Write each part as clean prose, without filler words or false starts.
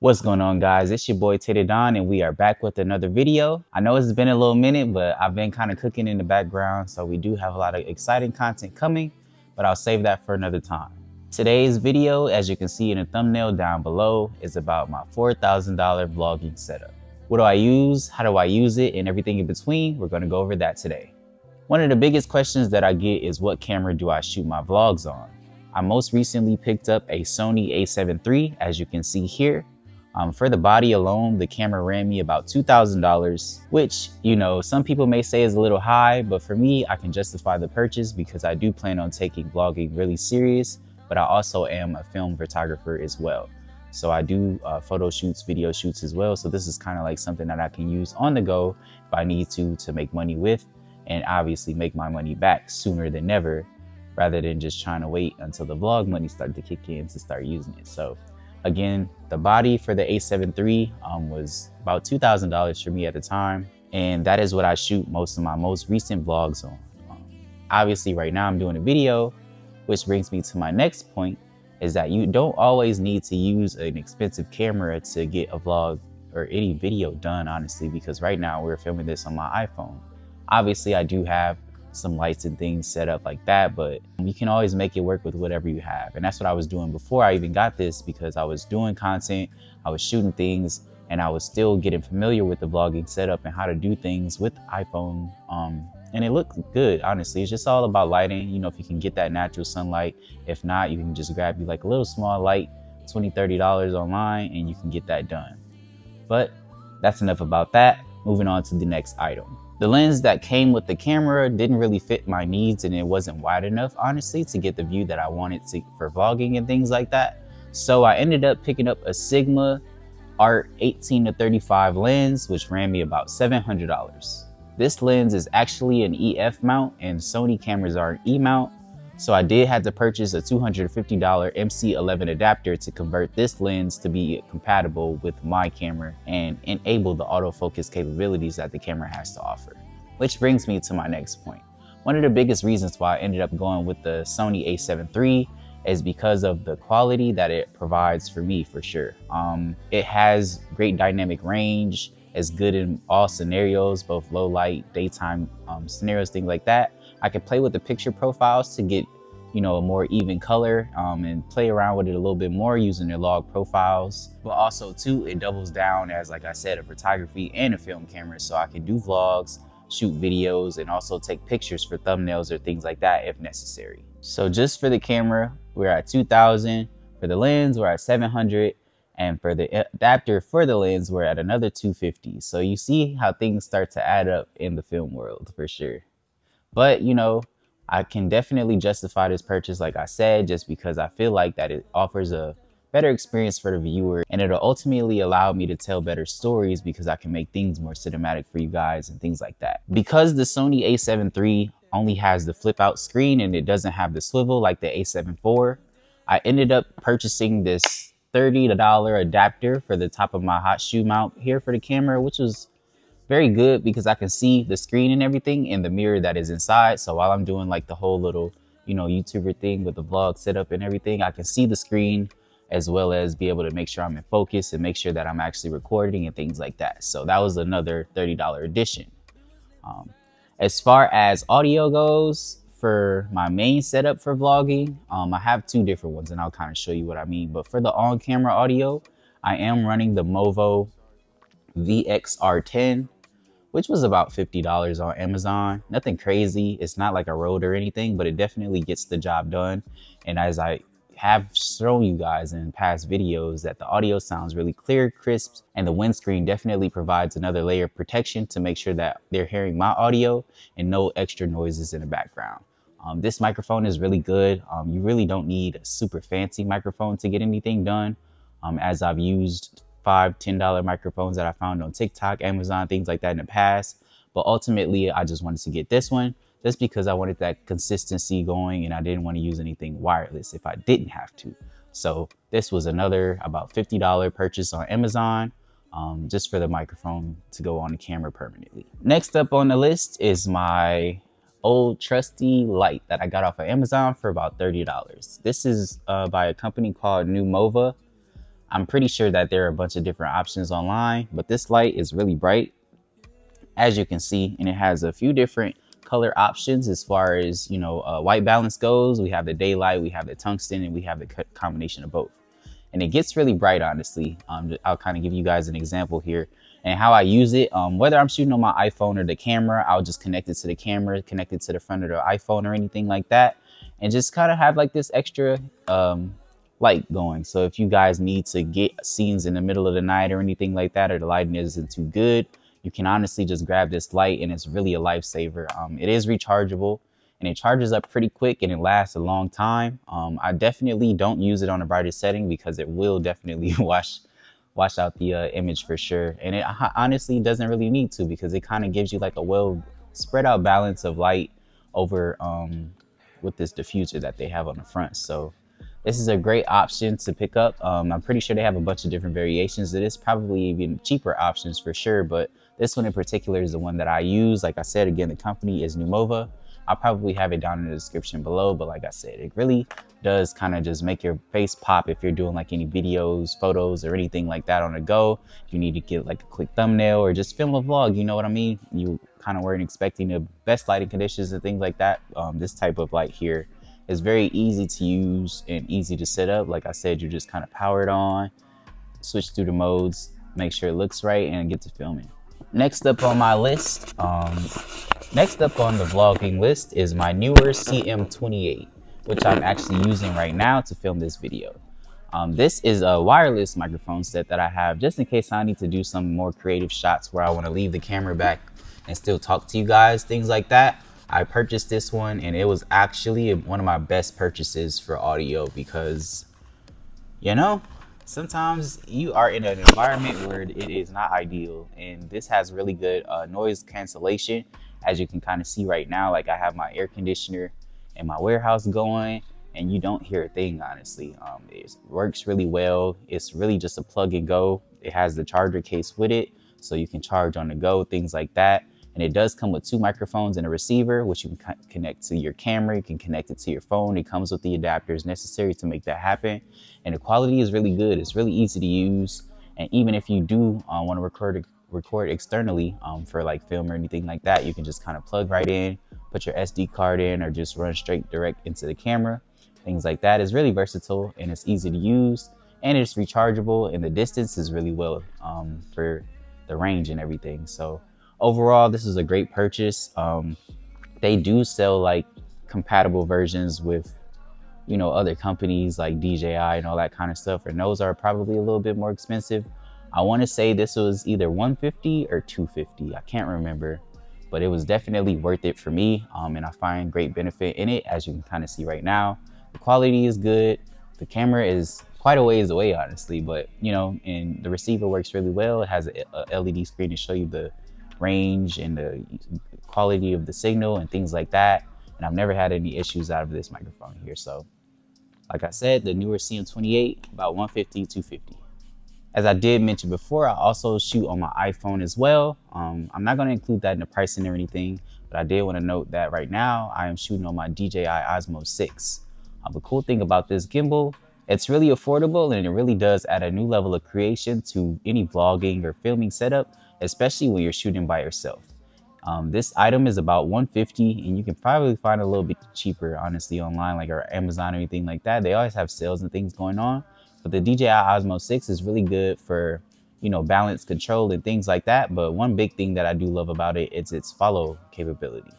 What's going on, guys? It's your boy Tater Don, and we are back with another video. I know it's been a little minute, but I've been kind of cooking in the background, so we do have a lot of exciting content coming, but I'll save that for another time. Today's video, as you can see in the thumbnail down below, is about my $4,000 vlogging setup. What do I use? How do I use it? And everything in between. We're going to go over that today. One of the biggest questions that I get is, what camera do I shoot my vlogs on? I most recently picked up a Sony a7 III, as you can see here. For the body alone, the camera ran me about $2,000, which, you know, some people may say is a little high, but for me, I can justify the purchase because I do plan on taking vlogging really serious, but I also am a film photographer as well. So I do photo shoots, video shoots as well. So this is kind of like something that I can use on the go if I need to make money with, and obviously make my money back sooner than never, rather than just trying to wait until the vlog money started to kick in to start using it. So again, the body for the a7 III was about $2,000 for me at the time, and that is what I shoot most of my most recent vlogs on. Obviously right now I'm doing a video, which brings me to my next point, is that you don't always need to use an expensive camera to get a vlog or any video done, honestly, because right now we're filming this on my iPhone. Obviously I do have some lights and things set up like that, but you can always make it work with whatever you have. And that's what I was doing before I even got this, because I was doing content, I was shooting things, and I was still getting familiar with the vlogging setup and how to do things with iPhone. And it looked good, honestly. It's just all about lighting. You know, if you can get that natural sunlight. If not, you can just grab you like a little small light, $20, $30 online, and you can get that done. But that's enough about that. Moving on to the next item. The lens that came with the camera didn't really fit my needs, and it wasn't wide enough, honestly, to get the view that I wanted for vlogging and things like that. So I ended up picking up a Sigma Art 18-35 lens, which ran me about $700. This lens is actually an EF mount, and Sony cameras are an E mount. So I did have to purchase a $250 MC11 adapter to convert this lens to be compatible with my camera and enable the autofocus capabilities that the camera has to offer. Which brings me to my next point. One of the biggest reasons why I ended up going with the Sony a7 III is because of the quality that it provides for me, for sure. It has great dynamic range. It's good in all scenarios, both low light, daytime scenarios, things like that. I can play with the picture profiles to get, you know, a more even color and play around with it a little bit more using the log profiles. But also too, it doubles down as, like I said, a photography and a film camera. So I can do vlogs, shoot videos, and also take pictures for thumbnails or things like that if necessary. So just for the camera, we're at $2,000. For the lens, we're at $700. And for the adapter for the lens, we're at another $250. So you see how things start to add up in the film world, for sure. But, you know, I can definitely justify this purchase, like I said, just because I feel like that it offers a better experience for the viewer, and it'll ultimately allow me to tell better stories because I can make things more cinematic for you guys and things like that. Because the Sony a7 III only has the flip out screen and it doesn't have the swivel like the a7 IV, I ended up purchasing this $30 adapter for the top of my hot shoe mount here for the camera, which was very good because I can see the screen and everything in the mirror that is inside. So while I'm doing like the whole little, you know, YouTuber thing with the vlog setup and everything, I can see the screen as well as be able to make sure I'm in focus and make sure that I'm actually recording and things like that. So that was another $30 addition. As far as audio goes, for my main setup for vlogging, I have two different ones and I'll kind of show you what I mean. But for the on-camera audio, I am running the Movo VXR10, which was about $50 on Amazon. Nothing crazy. It's not like a Rode or anything, but it definitely gets the job done. And as I have shown you guys in past videos, that the audio sounds really clear, crisp, and the windscreen definitely provides another layer of protection to make sure that they're hearing my audio and no extra noises in the background. This microphone is really good. You really don't need a super fancy microphone to get anything done, as I've used $5, $10 microphones that I found on TikTok, Amazon, things like that in the past. But ultimately, I just wanted to get this one just because I wanted that consistency going and I didn't want to use anything wireless if I didn't have to. So this was another about $50 purchase on Amazon, just for the microphone to go on the camera permanently. Next up on the list is my old trusty light that I got off of Amazon for about $30. This is by a company called Numova. I'm pretty sure that there are a bunch of different options online, but this light is really bright, as you can see, and it has a few different color options as far as, white balance goes. We have the daylight, we have the tungsten, and we have the combination of both. And it gets really bright, honestly. I'll kind of give you guys an example here and how I use it. Whether I'm shooting on my iPhone or the camera, I'll just connect it to the camera, connect it to the front of the iPhone or anything like that, and just kind of have like this extra light going. So if you guys need to get scenes in the middle of the night or anything like that, or the lighting isn't too good, you can honestly just grab this light, and it's really a lifesaver. It is rechargeable, and it charges up pretty quick, and it lasts a long time. I definitely don't use it on the brightest setting because it will definitely wash out the image for sure. And it honestly doesn't really need to, because it kind of gives you like a well spread out balance of light over with this diffuser that they have on the front. So this is a great option to pick up. I'm pretty sure they have a bunch of different variations. It is probably even cheaper options for sure, but this one in particular is the one that I use. Like I said, again, the company is Numova. I'll probably have it down in the description below, but like I said, it really does kind of just make your face pop if you're doing like any videos, photos, or anything like that on the go. If you need to get like a quick thumbnail or just film a vlog, you know what I mean? You kind of weren't expecting the best lighting conditions and things like that. This type of light here is very easy to use and easy to set up. Like I said, you just kind of power it on, switch through the modes, make sure it looks right, and get to filming. Next up on my list, next up on the vlogging list is my newer CM28, which I'm actually using right now to film this video. This is a wireless microphone set that I have just in case I need to do some more creative shots where I want to leave the camera back and still talk to you guys, things like that. I purchased this one, and it was actually one of my best purchases for audio because, sometimes you are in an environment where it is not ideal, and this has really good noise cancellation. As you can kind of see right now, like I have my air conditioner in my warehouse going, and you don't hear a thing, honestly. It works really well. It's really just a plug and go. It has the charger case with it, so you can charge on the go, things like that. And it does come with 2 microphones and a receiver, which you can connect to your camera. You can connect it to your phone. It comes with the adapters necessary to make that happen. And the quality is really good. It's really easy to use. And even if you do want to record externally for like film or anything like that, you can just kind of plug right in, put your SD card in, or just run straight direct into the camera. Things like that. It's really versatile, and it's easy to use, and it's rechargeable, and the distance is really well for the range and everything. So overall, this is a great purchase. They do sell like compatible versions with, other companies like DJI and all that kind of stuff, and those are probably a little bit more expensive. I want to say this was either $150 or $250. I can't remember, but it was definitely worth it for me. And I find great benefit in it, as you can kind of see right now. The quality is good. The camera is quite a ways away, honestly, but and the receiver works really well. It has a LED screen to show you the range and the quality of the signal and things like that. And I've never had any issues out of this microphone here. So like I said, the newer CM28, about $150, $250. As I did mention before, I also shoot on my iPhone as well. I'm not going to include that in the pricing or anything, but I did want to note that right now I am shooting on my DJI Osmo 6. The cool thing about this gimbal, it's really affordable, and it really does add a new level of creation to any vlogging or filming setup, especially when you're shooting by yourself. This item is about $150, and you can probably find a little bit cheaper, honestly, online, like or Amazon or anything like that. They always have sales and things going on. But the DJI Osmo 6 is really good for, balance control and things like that. But one big thing that I do love about it is its follow capability.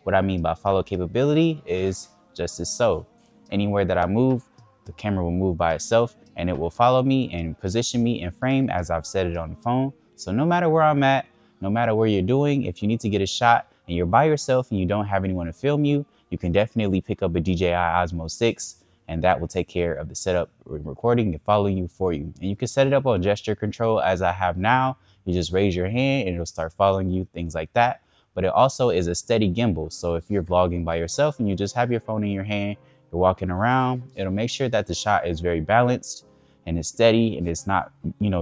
What I mean by follow capability is just as so. Anywhere that I move, the camera will move by itself, and it will follow me and position me in frame as I've set it on the phone. So no matter where I'm at, no matter where you're doing, if you need to get a shot and you're by yourself and you don't have anyone to film you, you can definitely pick up a DJI Osmo 6, and that will take care of the setup, recording, and following you for you. And you can set it up on gesture control as I have now. You just raise your hand and it'll start following you, things like that. But it also is a steady gimbal. So if you're vlogging by yourself and you just have your phone in your hand, you're walking around, it'll make sure that the shot is very balanced and it's steady and it's not,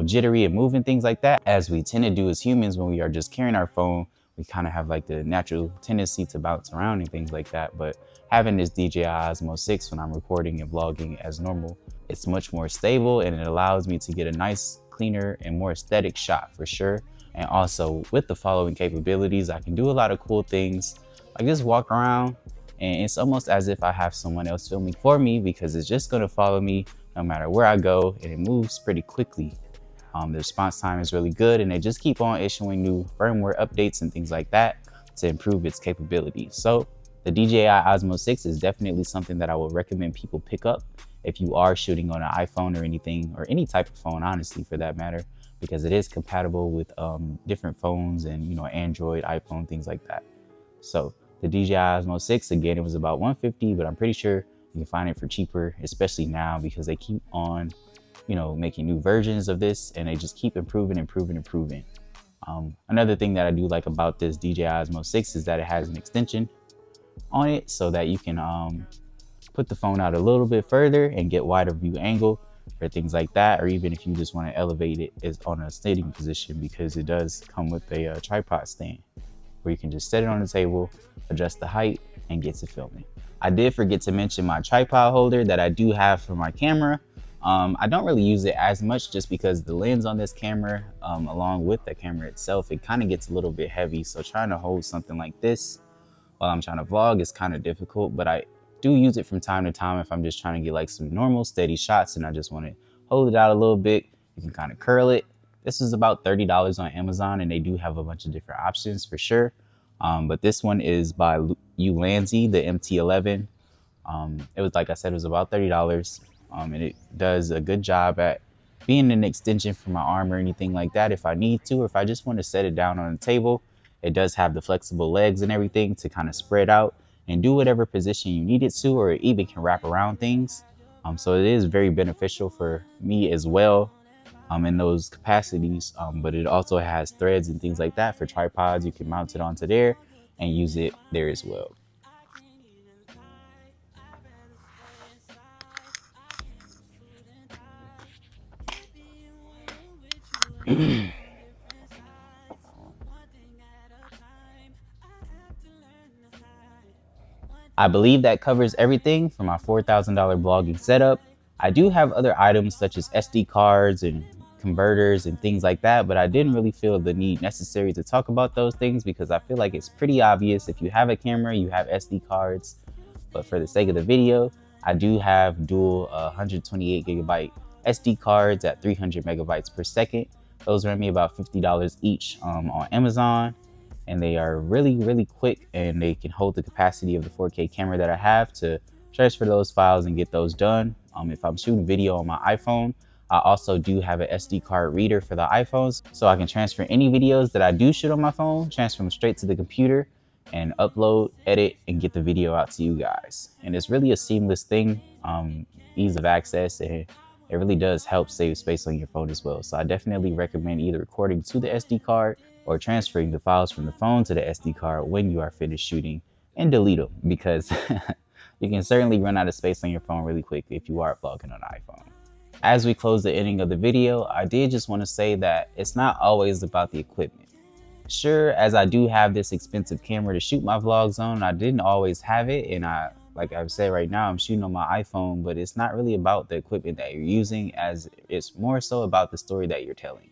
jittery and moving, things like that. As we tend to do as humans when we are just carrying our phone, we kind of have like the natural tendency to bounce around and things like that. But having this DJI Osmo 6 when I'm recording and vlogging as normal It's much more stable and it allows me to get a nice, cleaner, and more aesthetic shot for sure. And also with the following capabilities, I can do a lot of cool things like just walk around, and it's almost as if I have someone else filming for me because it's just gonna follow me no matter where I go, and it moves pretty quickly. The response time is really good, and they just keep on issuing new firmware updates and things like that to improve its capabilities. So the DJI Osmo 6 is definitely something that I would recommend people pick up if you are shooting on an iPhone or anything, or any type of phone, honestly, for that matter, because it is compatible with different phones and, you know, Android, iPhone, things like that. So the DJI Osmo 6, again, it was about $150, but I'm pretty sure you can find it for cheaper, especially now because they keep on, you know, making new versions of this, and they just keep improving. Another thing that I do like about this DJI Osmo 6 is that it has an extension on it so that you can put the phone out a little bit further and get wider view angle or things like that, or even if you just want to elevate it is on a sitting position, because it does come with a tripod stand where you can just set it on the table, adjust the height, and get to filming. I did forget to mention my tripod holder that I do have for my camera. I don't really use it as much just because the lens on this camera, along with the camera itself, it kind of gets a little bit heavy. So trying to hold something like this while I'm trying to vlog is kind of difficult, but I do use it from time to time if I'm just trying to get like some normal steady shots and I just want to hold it out a little bit. You can kind of curl it. This is about $30 on Amazon, and they do have a bunch of different options for sure. But this one is by Ulanzi, the MT11. It was, like I said, it was about $30. And it does a good job at being an extension for my arm or anything like that if I need to, or if I just want to set it down on the table. It does have the flexible legs and everything to kind of spread out and do whatever position you need it to, or it even can wrap around things. So it is very beneficial for me as well in those capacities. But it also has threads and things like that for tripods. You can mount it onto there and use it there as well. I believe that covers everything for my $4,000 blogging setup. I do have other items such as SD cards and converters and things like that, but I didn't really feel the need necessary to talk about those things because I feel like it's pretty obvious. If you have a camera, you have SD cards. But for the sake of the video, I do have dual 128 gigabyte SD cards at 300 megabytes per second. Those run me about $50 each on Amazon. And they are really quick, and they can hold the capacity of the 4K camera that I have to transfer those files and get those done. If I'm shooting video on my iPhone, I also do have an SD card reader for the iPhones, so I can transfer any videos that I do shoot on my phone, transfer them straight to the computer and upload, edit, and get the video out to you guys. And it's really a seamless thing, ease of access, and it really does help save space on your phone as well. So I definitely recommend either recording to the SD card or transferring the files from the phone to the SD card when you are finished shooting, and delete them, because you can certainly run out of space on your phone really quick if you are vlogging on an iPhone. As we close the ending of the video, I did just want to say that it's not always about the equipment. Sure, as I do have this expensive camera to shoot my vlogs on, I didn't always have it, and like I've said, right now I'm shooting on my iPhone, but it's not really about the equipment that you're using, as it's more so about the story that you're telling.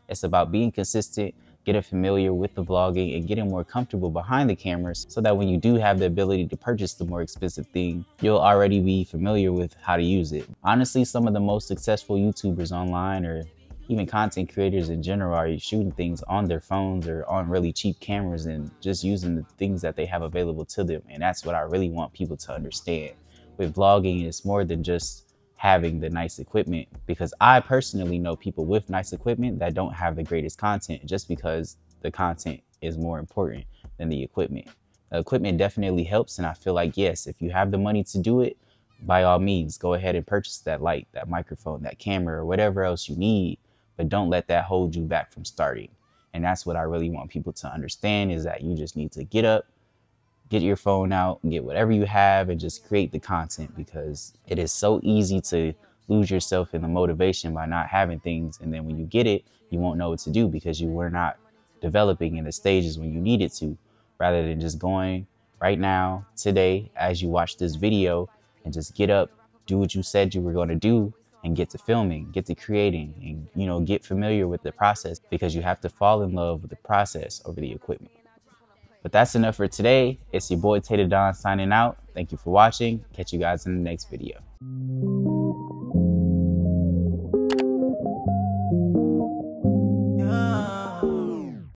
It's about being consistent, getting familiar with the vlogging, and getting more comfortable behind the cameras so that when you do have the ability to purchase the more expensive thing, you'll already be familiar with how to use it. Honestly, some of the most successful YouTubers online, or even content creators in general, are shooting things on their phones or on really cheap cameras and just using the things that they have available to them. And that's what I really want people to understand. With vlogging, it's more than just having the nice equipment, because I personally know people with nice equipment that don't have the greatest content just because the content is more important than the equipment. The equipment definitely helps, and I feel like, yes, if you have the money to do it, by all means, go ahead and purchase that light, that microphone, that camera, or whatever else you need, but don't let that hold you back from starting. And that's what I really want people to understand, is that you just need to get up, get your phone out, get whatever you have, and just create the content, because it is so easy to lose yourself in the motivation by not having things. And then when you get it, you won't know what to do because you were not developing in the stages when you needed to, rather than just going right now, today, as you watch this video, and just get up, do what you said you were going to do, and get to filming, get to creating, and get familiar with the process, because you have to fall in love with the process over the equipment. But that's enough for today. It's your boy Tater Don signing out. Thank you for watching. Catch you guys in the next video.